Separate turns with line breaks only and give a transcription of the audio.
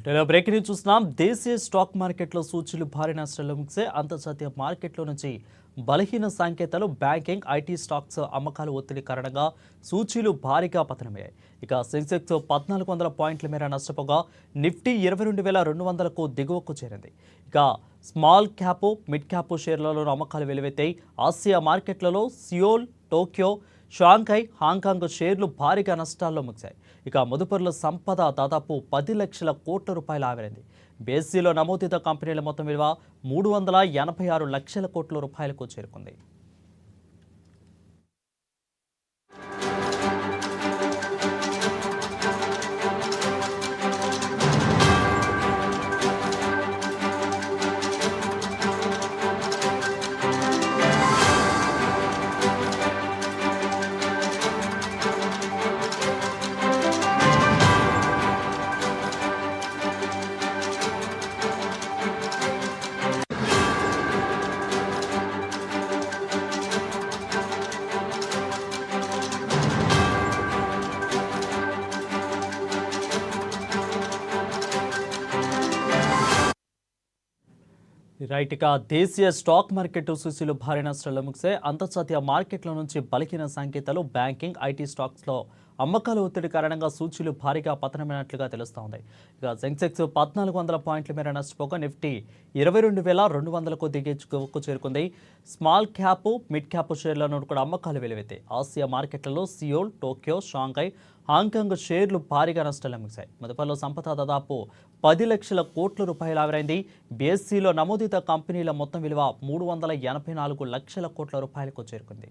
Break news చూస్తున్నాం. దేశీయ stock మార్కెట్లో సూచీలు భారీ నష్టాల్లో ముగిసే అంతర్జాతీయ మార్కెట్లో నుంచి బలహీన సంకేతాలు బ్యాంకింగ్, ఐటీ స్టాక్స్ అమ్మకాల ఒత్తిడి కారణంగా సూచీలు భారీగా పతనమయ్యాయి. ఇక సెన్సెక్స్ 1400 పాయింట్ల మేర నష్టపోగా నిఫ్టీ 22,200కు దిగువకు చేరింది. ఇక స్మాల్ క్యాప్, మిడ్ క్యాప్ షేర్లలో అమ్మకాలు వెలువెత్తాయి. ఆసియా మార్కెట్లలో సియోల్, టోక్యో, షాంఘై, హాంకాంగ్ షేర్లు భారీగా నష్టాల్లో ముగిశాయి. ఇక మదుపరుల సంపద దాదాపు 10 లక్షల కోట్ల రూపాయలు ఆవిరైంది. బీఎస్సీలో నమోదిత కంపెనీల మొత్తం విలువ 386 లక్షల కోట్ల రూపాయలకు చేరుకుంది. రైట్. ఇక దేశీయ స్టాక్ మార్కెట్ సూచీలు భారీ నష్టాల్లో ముగిసే అంతర్జాతీయ మార్కెట్ల నుంచి బలహీన సంకేతాలు బ్యాంకింగ్, ఐటీ స్టాక్స్లో అమ్మకాల ఒత్తిడి కారణంగా సూచీలు భారీగా పతనమైనట్లుగా తెలుస్తోంది. ఇక సెన్సెక్స్ 1400 పాయింట్ల మేర నష్టపోగా నిఫ్టీ 22,200కు దిగువకు చేరుకుంది. స్మాల్ క్యాప్, మిడ్ క్యాప్ షేర్లను కూడా అమ్మకాలు వెలువెత్తాయి. ఆసియా మార్కెట్లలో సియోల్, టోక్యో, షాంఘై, హాంకాంగ్ షేర్లు భారీగా నష్టాలు ముగిశాయి. మదుపర్లో సంపద దాదాపు 10 లక్షల కోట్ల రూపాయలు ఆవిరైంది. బీఎస్సీలో నమోదిత కంపెనీల మొత్తం విలువ 384 లక్షల కోట్ల రూపాయలకు చేరుకుంది.